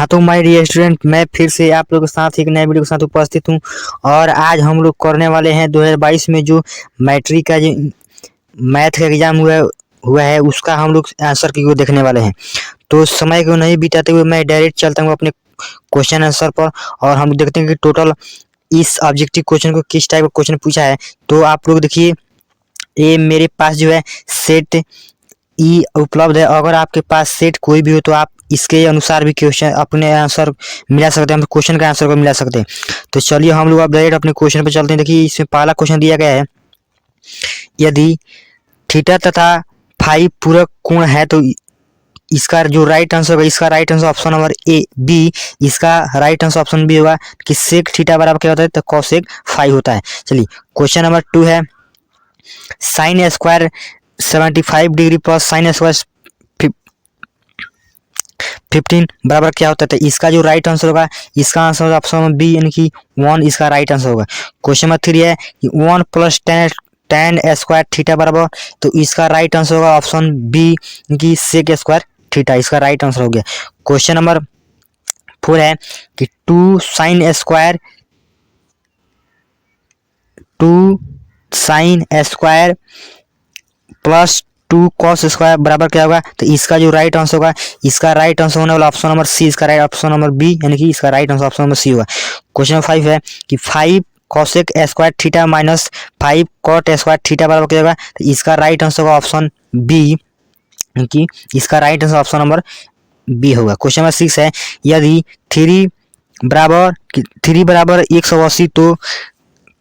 हाँ तो my dear student, मैं फिर से आप लोगों के साथ एक नए वीडियो के साथ उपस्थित हूँ। और आज हम लोग करने वाले हैं 2022 में जो मैट्रिक का जो मैथ का एग्जाम हुआ है उसका हम लोग आंसर की को देखने वाले हैं। तो समय को नहीं बिताते हुए मैं डायरेक्ट चलता हूँ अपने क्वेश्चन आंसर पर, और हम देखते हैं कि टोटल इस ऑब्जेक्टिव क्वेश्चन को किस टाइप का क्वेश्चन पूछा है। तो आप लोग देखिए, ये मेरे पास जो है सेट ई उपलब्ध है। अगर आपके पास सेट कोई भी हो तो आप इसके अनुसार भी क्वेश्चन अपने आंसर मिला सकते हैं, हम क्वेश्चन का आंसर को मिला सकते हैं। तो चलिए हम लोग अब डायरेक्ट अपने क्वेश्चन पे चलते हैं। देखिए इसमें पहला क्वेश्चन दिया गया है, यदि थीटा तथा फाई पूरक कोण है तो इसका जो राइट आंसर होगा, इसका right answer option number A B, इसका राइट आंसर ऑप्शन बी होगा कि सेक थीटा बराबर क्या होता है तो कॉसेक फाई होता है। चलिए क्वेश्चन नंबर 2 है, sine square 75 degree plus sine square 15 बराबर क्या होता है। तो इसका जो राइट आंसर होगा, इसका आंसर ऑप्शन नंबर बी यानी कि 1 इसका राइट आंसर होगा। क्वेश्चन नंबर 3 है कि 1 प्लस tan स्क्वायर थीटा बराबर, तो इसका राइट आंसर होगा ऑप्शन बी कि सेक स्क्वायर थीटा, इसका राइट आंसर हो गया। क्वेश्चन नंबर 4 है कि 2 sine square plus 2 cos square बराबर क्या होगा। तो इसका जो राइट आंसर होगा, इसका राइट आंसर होने वाला ऑप्शन नंबर सी, इसका राइट ऑप्शन नंबर बी यानी कि इसका right answer option number C होगा। क्वेश्चन नंबर 5 है कि 5 cosec square theta minus 5 cot square theta बराबर क्या होगा। तो इसका राइट आंसर होगा ऑप्शन बी कि इसका right answer option number B होगा। क्वेश्चन नंबर 6 है, यदि 3 बराबर 180 तो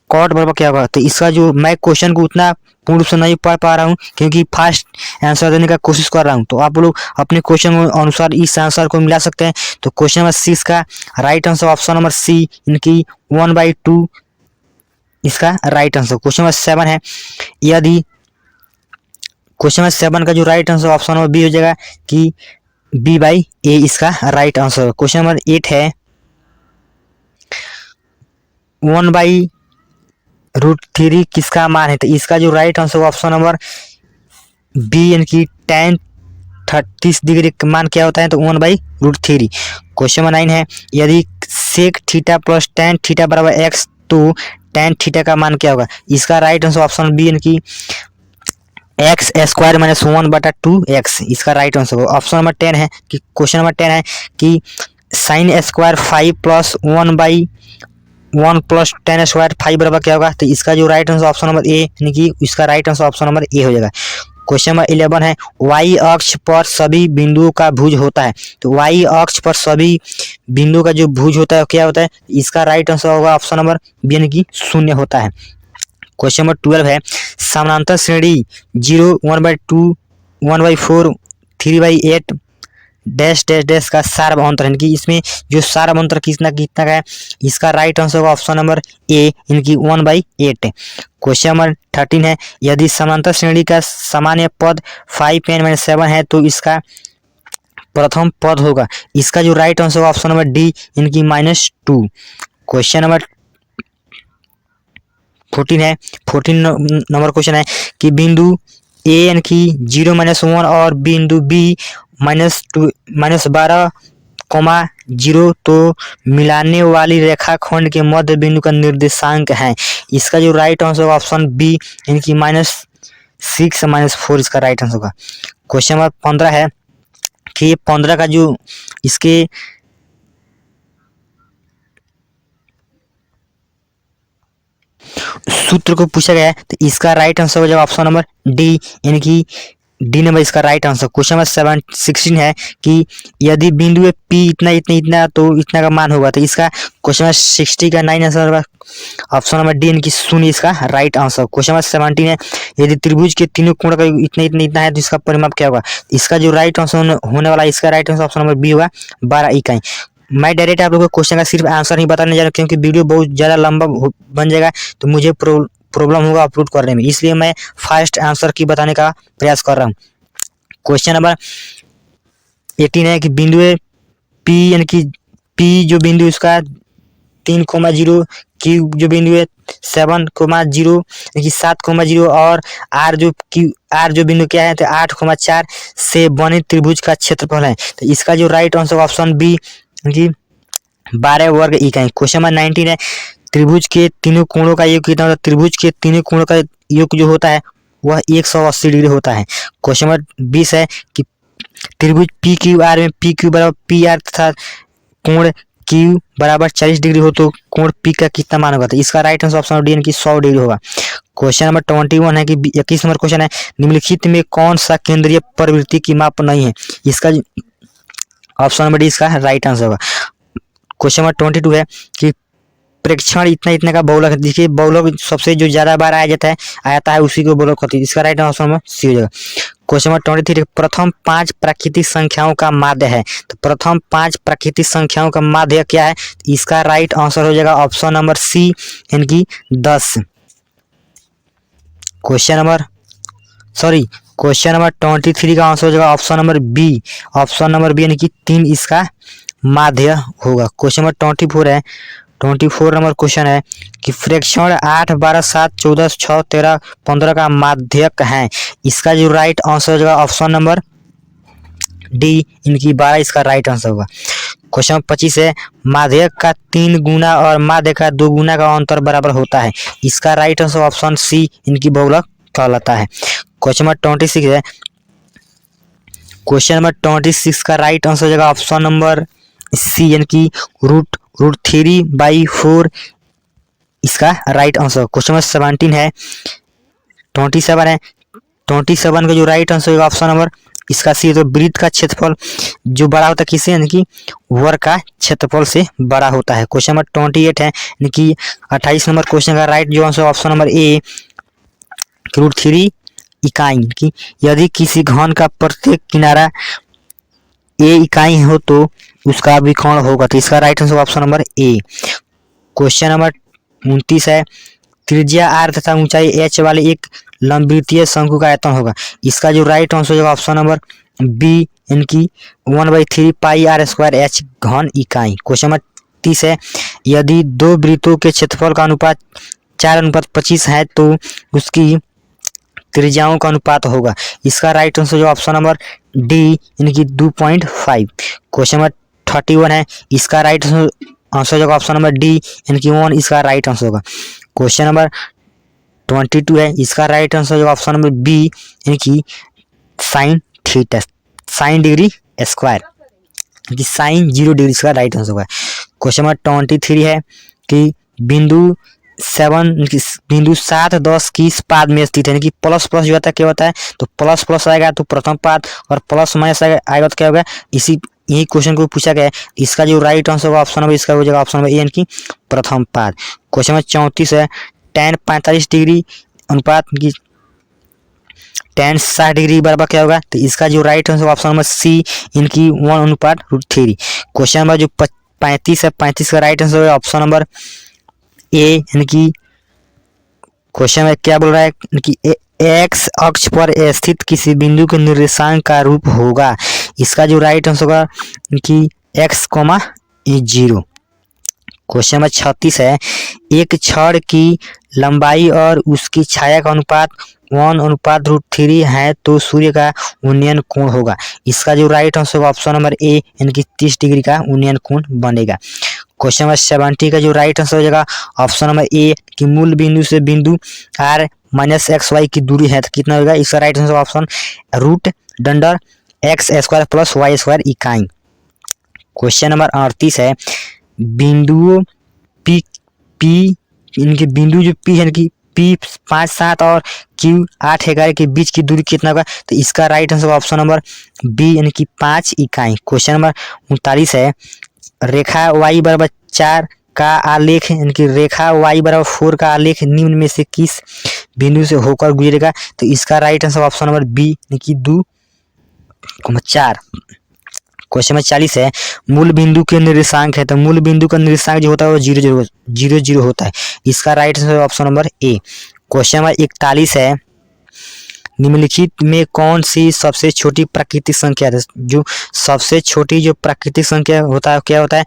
कॉट बराबर क्या होगा। तो इसका जो मैं क्वेश्चन को उतना पूर्ण रूप से नहीं पढ़ पा रहा हूँ क्योंकि फास्ट आंसर देने का कोशिश कर रहा हूँ, तो आप लोग अपने क्वेश्चन के अनुसार इस आंसर को मिला सकते हैं। तो क्वेश्चन नंबर 6 का right answer option number C इनकी 1/2 इसका राइट आंसर। क्वेश्चन नंबर 7 है, यदि क्वेश्चन नंबर 7 का जो right answer option number B हो जाएगा कि b/a इसका राइट आंसर। क्वेश्चन नंबर 8 है, 1/√3 किसका मान है। तो इसका जो right answer option number B यानी कि tan 30 डिग्री का मान क्या होता है तो 1/√3। क्वेश्चन नंबर 9 है, यदि sec theta plus tan theta बराबर x तो tan थीटा का मान क्या होगा। इसका राइट आंसर ऑप्शन बी यानी कि एक्स स्क्वायर माइनस 1/2x इसका राइट आंसर होगा। ऑप्शन नंबर 10 है कि क्वेश्चन नंबर 10 है कि sine square 5 plus 1/1 plus tan square 5 बराबर क्या होगा। तो इसका जो right answer option number A यानी कि इसका राइट आंसर ऑप्शन नंबर ए हो जाएगा। क्वेश्चन नंबर 11 है, y अक्ष पर सभी बिंदुओं का भुज होता है। तो y अक्ष पर सभी बिंदुओं का जो भुज होता है क्या होता है, इसका राइट आंसर होगा ऑप्शन नंबर बी यानी कि 0 होता है। क्वेश्चन नंबर 12 है, समानांतर श्रेणी 0 1/2 1/4 3/8 डैश डैश डैश का सार्वभौमंत्र है कि इसमें जो सार्वभौमंत्र कितना कितना का है, इसका राइट आंसर होगा ऑप्शन नंबर ए इनकी 1/8। क्वेश्चन नंबर 13 है, यदि समांतर श्रेणी का सामान्य पद 5n-7 है तो इसका प्रथम पद होगा। इसका जो राइट आंसर होगा ऑप्शन नंबर डी इनकी -2। क्वेश्चन नंबर 14 है, 14 नंबर क्वेश्चन है कि बिंदु ए यानी कि 0-1 और बिंदु बी -12,0 तो मिलाने वाली रेखाखंड के मध्य बिंदु का निर्देशांक है। इसका जो राइट आंसर होगा ऑप्शन बी यानी कि -6 -4 इसका राइट आंसर होगा। क्वेश्चन नंबर 15 है कि 15 का जो इसके सूत्र को पूछा गया है तो इसका राइट आंसर हो जाएगा ऑप्शन नंबर डी यानी कि डी नंबर इसका राइट आंसर। क्वेश्चन नंबर 16 है कि यदि बिंदु है पी इतना तो इतना का मान होगा। तो इसका क्वेश्चन नंबर 60 का 9 आंसर होगा ऑप्शन नंबर डी यानी कि 0 इसका राइट आंसर। क्वेश्चन नंबर 17 है, यदि त्रिभुज के तीनों कोण का इतना है तो इसका परिमाप क्या होगा। इसका जो राइट आंसर होने वाला है, इसका right answer option number B होगा 12 इकाई। मैं डायरेक्ट आप लोगों को क्वेश्चन का सिर्फ आंसर नहीं बताने जा रहा क्योंकि वीडियो बहुत ज़्यादा लंबा बन जाएगा तो मुझे प्रॉब्लम होगा अपलोड करने में, इसलिए मैं फास्ट आंसर की बताने का प्रयास कर रहा हूँ। क्वेश्चन नंबर 18 है कि बिंदु पी यानी कि पी जो बिंदु इसका 3,0 क्यू जो बिंदु है 7,0 यानी कि 7,0 और आर जो बिंदु क्या है तो 8,4 से बने त्रिभुज का क्षेत्रफल है। तो इसका जो राइट आंसर ऑप्शन बी कि 12 वर्ग इकाई। क्वेश्चन नंबर 19 है त्रिभुज के तीनों कोणों का योग कितना होता है? त्रिभुज के तीनों कोणों का योग जो होता है वह 180 डिग्री होता है। क्वेश्चन नंबर 20 है कि त्रिभुज पी क्यू आर में पी क्यू बराबर पी आर तथा कोण क्यू बराबर 40 डिग्री हो तो कोण पी का कितना मान होगा? तो इसका राइट आंसर ऑप्शन डी की 100 डिग्री होगा। क्वेश्चन नंबर 21 है कि 21 नंबर क्वेश्चन है निम्नलिखित में कौन सा केंद्रीय प्रवृत्ति की माप नहीं है? इसका ऑप्शन नंबर डी इसका राइट आंसर होगा। क्वेश्चन नंबर 22 है कि प्रेक्षण इतना इतना का बहुलक है। देखिए बहुलक सबसे जो ज्यादा बार आता है उसी को बहुलक कहते हैं। इसका राइट आंसर नंबर सी हो जाएगा। क्वेश्चन नंबर 23 प्रथम 5 प्राकृतिक संख्याओं का माध्य है। तो प्रथम 5 प्राकृतिक संख्याओं का माध्य क्या है? इसका राइट आंसर हो जाएगा ऑप्शन नंबर सी यानी कि 10। क्वेश्चन नंबर 23 का आंसर हो जाएगा option number B. Option number B यानी कि 3 इसका माध्य होगा। क्वेश्चन नंबर 24 है 24 नंबर क्वेश्चन है कि प्रेक्षण 8, 12, 7, 14, 6, 13, 15 का माध्यक है। इसका जो राइट आंसर हो जाएगा ऑप्शन नंबर डी इनकी 12 इसका राइट आंसर होगा। क्वेश्चन नंबर 25 है माध्यक का 3 गुना और माध्य का 2 गुना का अंतर बराबर होता है। इसका राइट आंसर ऑप्शन सी इनकी बहुलक कहलाता है। क्वेश्चन नंबर 26 है क्वेश्चन नंबर 26 का राइट आंसर हो जाएगा ऑप्शन नंबर सी यानी कि रूट 3/4 इसका राइट आंसर। क्वेश्चन नंबर 27 है 27 का जो राइट आंसर होगा ऑप्शन नंबर इसका सी। तो वृत्त का क्षेत्रफल जो बड़ा होता है किससे? यानी कि वर्ग का क्षेत्रफल से बड़ा होता है। क्वेश्चन नंबर 28 है यानी कि 28 नंबर क्वेश्चन का राइट जो आंसर ऑप्शन नंबर ए √3 इकाई की यदि किसी घन का प्रत्येक किनारा ए इकाई हो तो उसका विकर्ण होगा। तो इसका राइट आंसर ऑप्शन नंबर ए। क्वेश्चन नंबर 29 है त्रिज्या r तथा ऊंचाई h वाले एक लंबवृत्तीय शंकु का आयतन होगा। इसका जो राइट आंसर होगा ऑप्शन नंबर बी यानी कि 1/3 पाई r² h घन इकाई। क्वेश्चन नंबर 30 है यदि दो वृत्तों के क्षेत्रफल का अनुपात 4:25 है तो उसकी त्रिज्याओं का अनुपात होगा। इसका राइट आंसर जो ऑप्शन नंबर डी यानी कि 2.5। क्वेश्चन नंबर 31 है इसका राइट आंसर होगा ऑप्शन नंबर डी यानी कि 1 इसका राइट आंसर होगा। क्वेश्चन नंबर 22 है इसका राइट आंसर होगा ऑप्शन नंबर बी यानी कि sin डिग्री स्क्वायर कि sin 0 डिग्री इसका राइट आंसर होगा। क्वेश्चन नंबर 23 है कि बिंदु 7, 10 किस पाद में स्थित है? यानी कि प्लस प्लस जो होता है क्या होता है? तो प्लस प्लस आएगा तो प्रथम पाद और प्लस माइनस आएगा तो क्या होगा? यही क्वेश्चन को पूछा गया है। इसका जो राइट आंसर होगा ऑप्शन नंबर इसका हो जाएगा ऑप्शन नंबर ए यानी कि प्रथम पाद। क्वेश्चन नंबर 34 है tan 45 डिग्री अनुपात की tan 60 डिग्री बराबर क्या होगा? तो इसका जो right answer option number C इनकी 1/√3। क्वेश्चन नंबर जो 35 है 35 का राइट आंसर होगा ऑप्शन नंबर ए यानी कि क्वेश्चन में क्या बोल रहा है कि एक्स अक्ष पर स्थित किसी बिंदु के निर्देशांक का रूप होगा। इसका जो राइट आंसर होगा कि x, 0। क्वेश्चन नंबर 36 है एक छड़ की लंबाई और उसकी छाया का अनुपात 1/√3 है तो सूर्य का उन्नयन कोण होगा। इसका जो राइट आंसर होगा ऑप्शन नंबर ए यानी कि 30 डिग्री का उन्नयन कोण बनेगा। क्वेश्चन नंबर 70 का जो राइट आंसर हो जाएगा ऑप्शन नंबर ए कि मूल बिंदु से बिंदु r - xy की दूरी है तो कितना होगा? इसका right answer option √x² + y² इकाई। क्वेश्चन नंबर 38 है बिंदुओं p इनके बिंदु जो p है कि p 5, 7 और q 8, 11 के बीच की दूरी कितना होगा? तो इसका right answer option number B यानी कि 5 इकाई। क्वेश्चन नंबर 39 है रेखा y = 4 का आलेख यानी कि रेखा y = 4 का आलेख निम्न में से किस बिंदु से होकर गुजरेगा? तो इसका right answer option number B यानी कि 2,4। क्वेश्चन नंबर 40 है मूल बिंदु के निर्देशांक है तो मूल बिंदु का निर्देशांक जो होता है वो 0,0 होता है। इसका राइट आंसर ऑप्शन नंबर ए। क्वेश्चन नंबर 41 है निम्नलिखित में कौन सी सबसे छोटी प्राकृतिक संख्या है? जो सबसे छोटी जो प्राकृतिक संख्या होता है क्या होता है?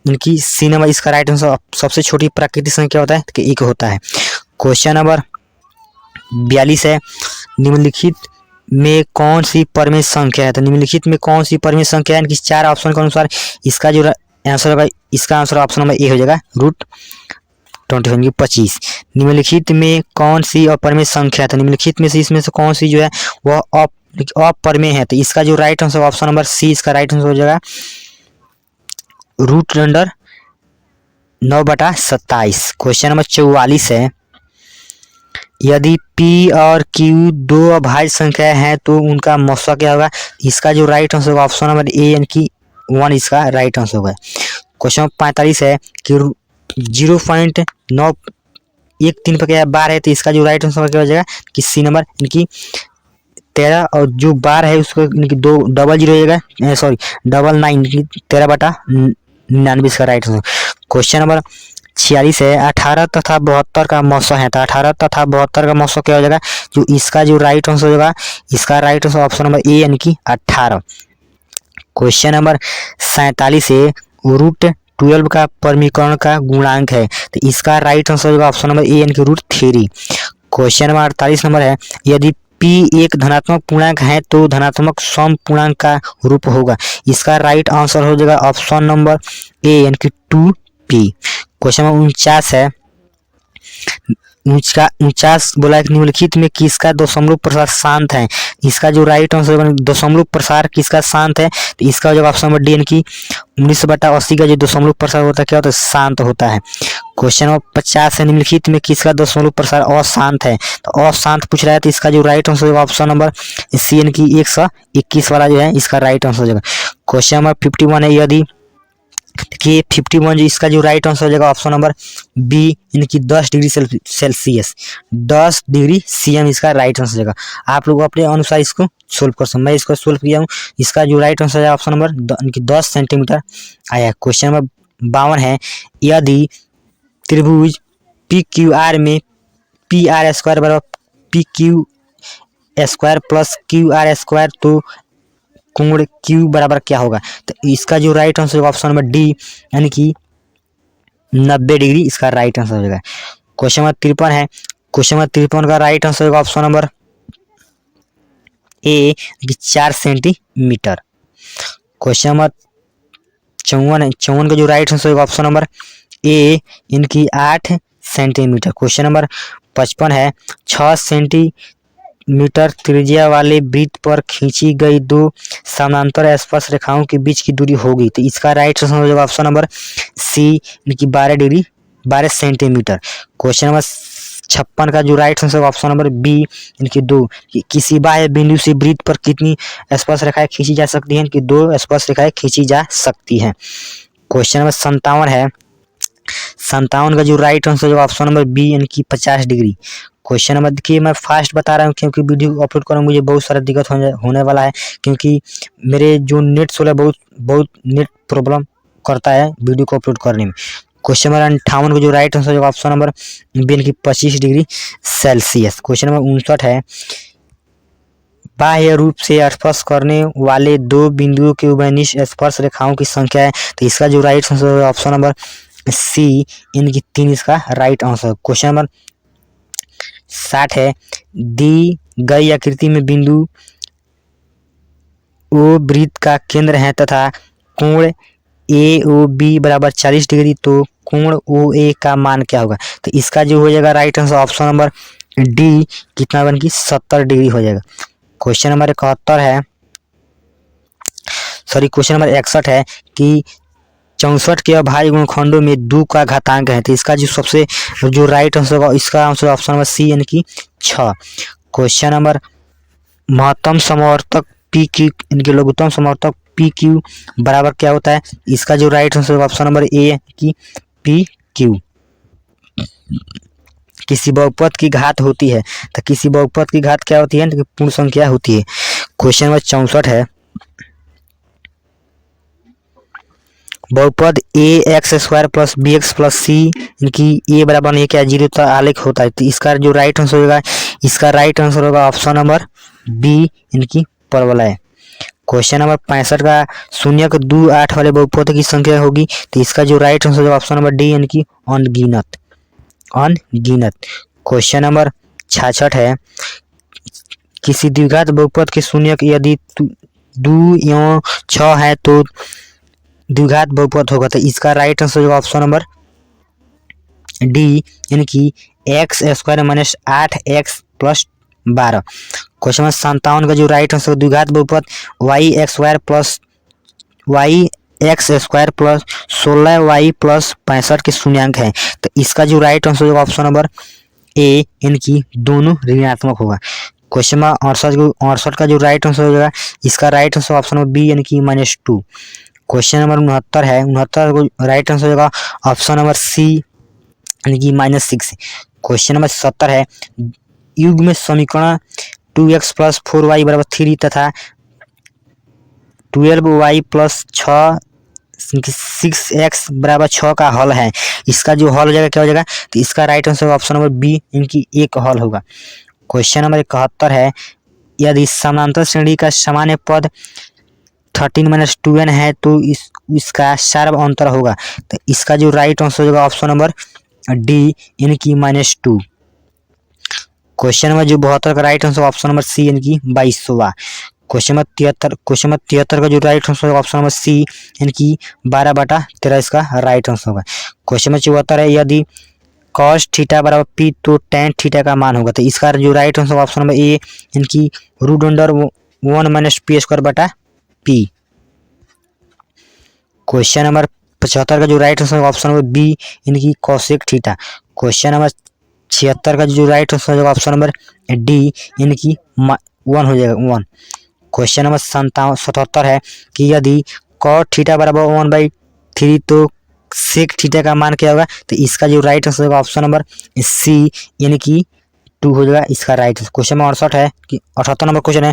इनकी सी नंबर इसका राइट आंसर सबसे छोटी प्राकृतिक संख्या होता है कि 1 होता है। क्वेश्चन नंबर 42 है निम्नलिखित में कौन सी परिमेय संख्या है? तो निम्नलिखित में कौन सी परिमेय संख्या है? इनकी 4 ऑप्शन के अनुसार इसका जो आंसर होगा, इसका आंसर ऑप्शन नंबर ए हो जाएगा √25 25। निम्नलिखित में कौन सी अपरिमेय संख्या है? तो निम्नलिखित में से इसमें से कौन सी जो है वह अपरिमेय है? तो इसका जो right answer option number C इसका राइट आंसर हो जाएगा √9/27। क्वेश्चन नंबर 44 है, यदि P और Q दो अभाज्य संख्या है तो उनका मौसा क्या होगा? इसका जो राइट आंसर होगा ऑप्शन नंबर ए यानी कि 1 इसका राइट आंसर होगा। क्वेश्चन नंबर 45 है कि 0.913 पर क्या बार है? तो इसका जो राइट आंसर क्या हो जाएगा कि सी नंबर यानी कि 13, और जो बार है उसको इनकी 2 डबल 0 हो जाएगा, सॉरी 99 13/99 इसका राइट आंसर। क्वेश्चन नंबर 46 है, 18 तथा 72 का मौसा है। तो 18 तथा 72 का मौसा क्या हो जाएगा? जो इसका जो राइट आंसर हो जाएगा, इसका right answer option number A यानी कि 18। क्वेश्चन नंबर 47 है, √12 का परिमीकरण का गुणांक है। तो इसका राइट आंसर होगा ऑप्शन नंबर ए यानी कि √3। क्वेश्चन नंबर 48 नंबर है, यदि P एक धनात्मक पूर्णांक है तो धनात्मक सम पूर्णांक का रूप होगा। इसका राइट आंसर हो जाएगा ऑप्शन नंबर ए यानी कि 2P। क्वेश्चन नंबर 49 है, 49 बोला है निम्नलिखित में किसका दशमलव प्रसार शांत है? इसका जो राइट आंसर होगा दशमलव प्रसार किसका शांत है? तो इसका जो ऑप्शन नंबर डी यानी कि 19/80 का जो दशमलव प्रसार होता है क्या होता है? शांत होता है। क्वेश्चन नंबर 50 है, निम्नलिखित में किसका दशमलव प्रसार अशांत है? तो अशांत पूछ रहा है, तो इसका जो राइट आंसर होगा ऑप्शन नंबर सी यानी कि 121 वाला जो है इसका राइट आंसर हो जाएगा। क्वेश्चन नंबर 51 है, यदि कि 51 जो इसका जो राइट आंसर हो जाएगा ऑप्शन नंबर बी यानी कि 10 डिग्री सेल्सियस 10 डिग्री सीएम इसका राइट आंसर हो जाएगा। आप लोग अपने अनुसार इसको सोल्व कर सकते हैं। मैं इसको सोल्व किया हूँ, इसका जो राइट आंसर है ऑप्शन नंबर 10 सेंटीमीटर आया। क्वेश्चन नंबर 52 है, यदि त्रिभुज PQR में PR² बराबर PQ² प्लस QR² तो कोण Q बराबर क्या होगा? तो इसका जो राइट आंसर होगा ऑप्शन नंबर डी यानी कि 90 डिग्री इसका राइट आंसर हो जाएगा। क्वेश्चन नंबर 53 है, क्वेश्चन नंबर 53 का राइट आंसर होगा ऑप्शन नंबर ए 4 सेंटीमीटर। क्वेश्चन नंबर 54 है, 54 का जो राइट आंसर होगा ऑप्शन नंबर ए इनकी 8 सेंटीमीटर। क्वेश्चन नंबर 55 है, 6 सेंटीमीटर त्रिज्या वाले वृत्त पर खींची गई दो समानांतर स्पर्श रेखाओं के बीच की दूरी होगी। तो इसका राइट आंसर हो जाएगा ऑप्शन नंबर सी इनकी 12 सेंटीमीटर। क्वेश्चन नंबर 56 का जो right answer option number B इनकी 2, किसी बाह्य बिंदु से वृत्त पर कितनी स्पर्श रेखाएं खींची जा सकती हैं? कि 2 स्पर्श रेखाएं खींची जा सकती हैं। क्वेश्चन नंबर 57 है, 57 का जो राइट आंसर होगा ऑप्शन नंबर बी यानी कि 50 डिग्री। क्वेश्चन नंबर देखिए, मैं फास्ट बता रहा हूँ क्योंकि वीडियो अपलोड करने में मुझे बहुत सारा दिक्कत होने वाला है, क्योंकि मेरे जो नेट सोलह बहुत नेट प्रॉब्लम करता है वीडियो को अपलोड करने में। क्वेश्चन नंबर 58 का जो राइट आंसर होगा ऑप्शन नंबर बी यानी कि 25 डिग्री सेल्सियस। क्वेश्चन नंबर 59 है, बाह्य रूप से स्पर्श करने वाले दो बिंदुओं के उभयनिष्ठ स्पर्श रेखाओं की संख्या है। तो इसका जो राइट आंसर होगा ऑप्शन नंबर सी इनकी 3 इसका राइट आंसर। क्वेश्चन नंबर 60 है, दी गई आकृति में बिंदु ओ वृत्त का केंद्र है तथा कोण AOB बराबर 40 डिग्री, तो कोण OA का मान क्या होगा? तो इसका जो हो जाएगा right answer option number D कितना बन की 70 डिग्री हो जाएगा। क्वेश्चन नंबर 71 है, सॉरी क्वेश्चन नंबर 61 है कि 64 के अभाज्य गुणनखंडों में 2 का घातांक है। तो इसका जो राइट आंसर होगा इसका आंसर ऑप्शन नंबर सी यानी कि 6। क्वेश्चन नंबर महत्तम समवर्तक PQ इनके लघुत्तम समवर्तक PQ बराबर क्या होता है? इसका जो राइट आंसर होगा ऑप्शन नंबर ए कि PQ। किसी बहुपद की घात होती है, तो किसी बहुपद की घात क्या होती है? तो पूर्ण संख्या होती है। क्वेश्चन नंबर 64 है, बहुपद AX² plus BX plus C इनकी A बराबर नहीं क्या 0 का आलेख होता है। तो इसका जो राइट आंसर होगा इसका राइट आंसर होगा ऑप्शन नंबर बी इनकी परवलय है। क्वेश्चन नंबर 65 का 0 के 2 8 वाले बहुपद की संख्या होगी। तो इसका जो राइट आंसर होगा ऑप्शन नंबर डी यानी कि अनगिनत। क्वेश्चन नंबर 66 है, किसी द्विघात बहुपद के 0 यदि 2 एवं 6 है तो द्विघात बहुपद होगा, तो इसका राइट आंसर होगा ऑप्शन नंबर डी, यानी कि x square minus 8x+12। Question number 57 का जो राइट आंसर द्विघात बहुपद y x² प्लस 16y+65 के शून्यांक है, तो इसका जो राइट आंसर होगा ऑप्शन नंबर ए, यानी कि दोनों ऋणात्मक होगा। क्वेश्चन नंबर 68 का जो राइट आंसर हो जाएगा, इसका right answer option number B, यानी कि -2। क्वेश्चन नंबर 69 है, 69 को राइट आंसर होगा ऑप्शन नंबर सी, यानी कि -6। क्वेश्चन नंबर 70 है, युग्म समीकरण 2x+4y = 3 तथा 12y+6 6x = 6 का हल है, इसका जो हल हो जाएगा क्या हो जाएगा, तो इसका right answer option number B, इनकी एक हल होगा। क्वेश्चन नंबर 71 है, यदि समांतर श्रेणी का सामान्य पद 13 - 2n है तो इसका सार्व अंतर होगा, तो इसका जो राइट आंसर होगा ऑप्शन नंबर डी, यानी कि -2। क्वेश्चन नंबर जो 72 का right answer option number C, यानी कि 22वां। क्वेश्चन नंबर 73 का जो राइट आंसर होगा ऑप्शन नंबर सी, यानी कि 12/13 इसका राइट आंसर होगा। क्वेश्चन नंबर 74 है, यदि cos थीटा = p तो tan थीटा का मान होगा, तो इसका जो right answer option number A, यानी कि √1 - p²/p। क्वेश्चन नंबर 75 का जो right answer option number B, यानी कि cosec थीटा। क्वेश्चन नंबर 76 का जो राइट आंसर होगा ऑप्शन नंबर डी, यानी कि 1 हो जाएगा 1। क्वेश्चन नंबर 77 है कि यदि cot थीटा = 1/3 तो sec थीटा का मान क्या होगा, तो इसका जो राइट आंसर होगा ऑप्शन नंबर सी, यानी कि 2 हो जाएगा इसका राइट आंसर। क्वेश्चन नंबर 68 है कि 78 नंबर क्वेश्चन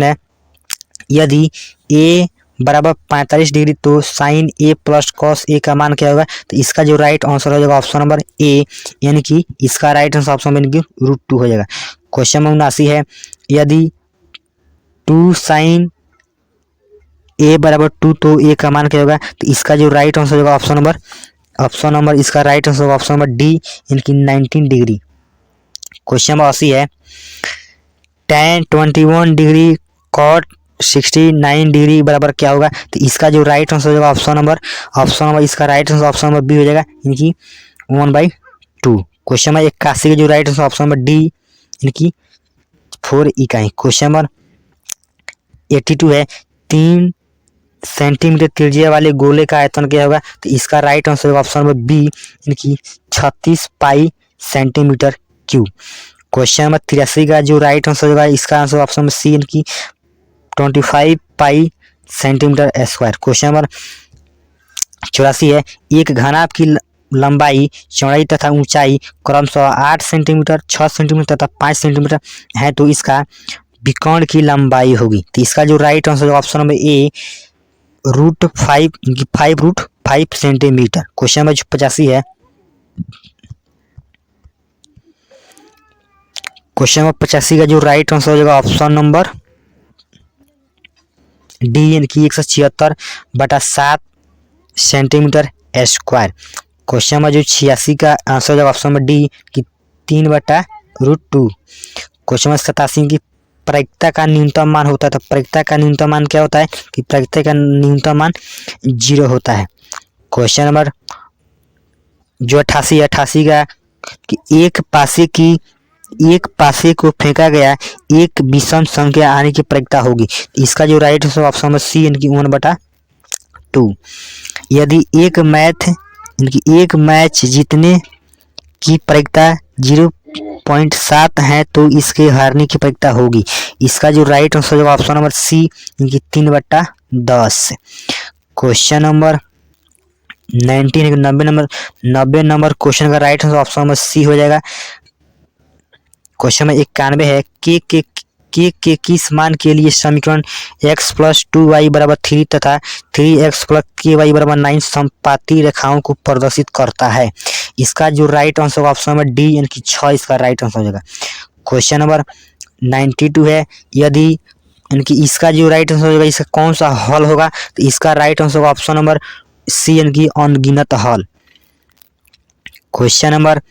है, यदि a = 45 डिग्री तो sin a + cos a का मान क्या होगा, तो इसका जो राइट आंसर हो जाएगा ऑप्शन नंबर ए, यानी कि इसका राइट आंसर ऑप्शन नंबर √2 हो जाएगा। क्वेश्चन नंबर 79 है, यदि 2 sin a = 2 तो a का मान क्या होगा, तो इसका जो राइट आंसर होगा ऑप्शन नंबर इसका राइट आंसर होगा ऑप्शन नंबर डी, यानी कि 19 डिग्री। क्वेश्चन नंबर 80 है, tan 21 डिग्री cot 69 डिग्री बराबर क्या होगा, तो इसका जो राइट आंसर होगा ऑप्शन नंबर इसका right answer option number B हो जाएगा, यानी कि 1/2। क्वेश्चन नंबर 81 का जो right answer option number D, यानी कि 4 इकाई। क्वेश्चन नंबर 82 है, 3 सेंटीमीटर त्रिज्या वाले गोले का आयतन क्या होगा, तो इसका राइट आंसर होगा ऑप्शन नंबर बी, यानी कि 36 पाई सेंटीमीटर क्यूब। क्वेश्चन नंबर 83 का जो राइट आंसर होगा, इसका आंसर ऑप्शन नंबर सी, यानी कि 25 पाई सेंटीमीटर स्क्वायर। क्वेश्चन नंबर 84 है, एक घनाभ की लंबाई, चौड़ाई तथा ऊंचाई क्रमशः 8 सेंटीमीटर, 6 सेंटीमीटर तथा 5 सेंटीमीटर है, तो इसका विकर्ण की लंबाई होगी, तो इसका जो राइट आंसर होगा ऑप्शन नंबर ए, √5 सेंटीमीटर। क्वेश्चन नंबर 85 है, क्वेश्चन नंबर 85 का जो राइट आंसर हो जाएगा ऑप्शन नंबर डी, यानी कि 176/7 सेंटीमीटर स्क्वायर। क्वेश्चन नंबर जो 86 का आंसर हो जाएगा ऑप्शन नंबर डी, कि 3/√2। क्वेश्चन नंबर 87 की प्रायिकता का न्यूनतम मान होता है, तो प्रायिकता का न्यूनतम मान क्या होता है, कि प्रायिकता का न्यूनतम मान 0 होता है। क्वेश्चन नंबर जो 88 का, कि एक पासे को फेंका गया एक विषम संख्या आने की प्रायिकता होगी, इसका जो right answer option number C, यानी कि 1/2। यदि एक मैच जीतने की प्रायिकता 0.7 है तो इसके हारने की प्रायिकता होगी, इसका जो राइट आंसर होगा ऑप्शन नंबर सी, यानी कि 3/10। क्वेश्चन नंबर 19 90 नंबर क्वेश्चन का right answer option number C हो जाएगा। क्वेश्चन नंबर 91 है, के किस मान के लिए समीकरण x + 2y = 3 तथा 3x + ky = 9 समपाती रेखाओं को प्रदर्शित करता है, इसका जो राइट आंसर होगा ऑप्शन नंबर डी, यानी कि 6 इसका राइट आंसर हो जाएगा। क्वेश्चन नंबर 92 है, यदि यानी कि इसका जो राइट आंसर होगा, इसका कौन सा हल होगा, तो इसका राइट आंसर होगा ऑप्शन नंबर सी, यानी कि अनगिनत हल। क्वेश्चन नंबर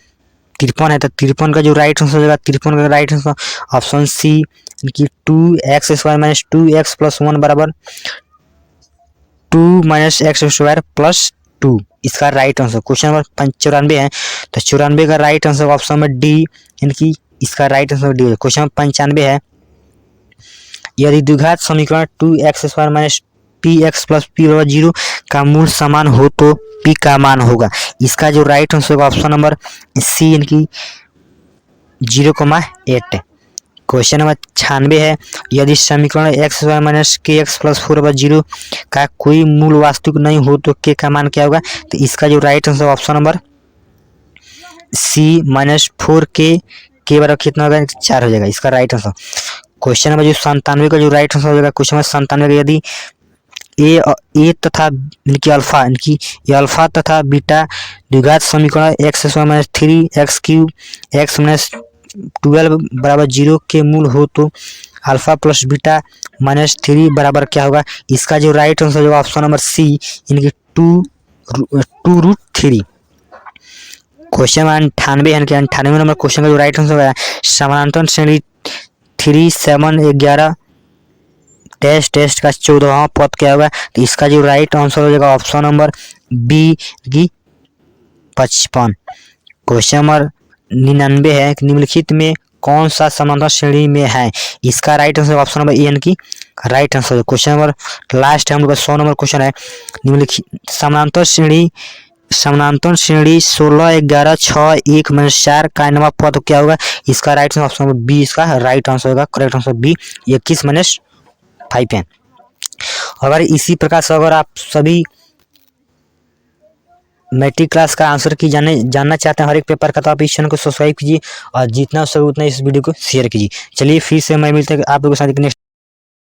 53 है, तो 53 का जो राइट आंसर होगा, 53 का राइट आंसर ऑप्शन सी, यानी कि 2x² - 2x + 1 = 2 minus x square plus 2, इसका राइट आंसर। क्वेश्चन नंबर 94 है, तो 94 का right answer option number D, यानी कि इसका राइट आंसर डी है। क्वेश्चन नंबर 95 है, यदि द्विघात समीकरण 2x square minus P x plus P बराबर 0 का मूल समान हो तो p का मान होगा। इसका जो राइट आंसर होगा ऑप्शन नंबर सी, यानी कि 0,8। क्वेश्चन नंबर 96 है, यदि समीकरण एक्स स्क्वायर माइनस के एक्स प्लस 4 बराबर 0 का कोई मूल वास्तविक नहीं हो तो k का मान क्या होगा। तो इसका जो right answer option number C minus 4k बराबर कितना होगा, 4 हो जाएगा इसका राइट आंसर। क्वेश्चन नंबर जो 97 का जो राइट आंसर हो जाएगा, क्वेश्चन नंबर 97 का, यदि ए तथा इनकी अल्फा, इनकी अल्फा तथा बीटा द्विघात समीकरण x square minus 3x cube x minus 12 बराबर 0 के मूल हो तो अल्फा प्लस बीटा माइनस 3 बराबर क्या होगा। इसका जो राइट आंसर होगा ऑप्शन नंबर सी, इनकी 2√3। क्वेश्चन नंबर 98 यानी कि 98 नंबर क्वेश्चन का जो राइट आंसर होगा, समानांतर श्रेणी 3 7 11 टेस्ट का 14वां पद क्या होगा। तो इसका जो राइट आंसर हो जाएगा ऑप्शन नंबर बी की 55। क्वेश्चन नंबर 99 है, निम्नलिखित में कौन सा समानांतर श्रेणी में है। इसका right answer option number A की right answer. Question number last है हम लोग का 100 नंबर क्वेश्चन है, निम्नलिखित समानांतर श्रेणी 16 11 6 1 4 का 9वां पद क्या होगा। इसका right answer option number B, इसका राइट आंसर होगा, करेक्ट आंसर बी 21 5 है। अगर इसी प्रकार से अगर आप सभी मैट्रिक क्लास का आंसर की जानना चाहते हैं हर एक पेपर का, तो आप इस चैनल को सब्सक्राइब कीजिए और जितना हो सके उतना इस वीडियो को शेयर कीजिए। चलिए फिर से मैं मिलते हैं आप लोगों के साथ नेक्स्ट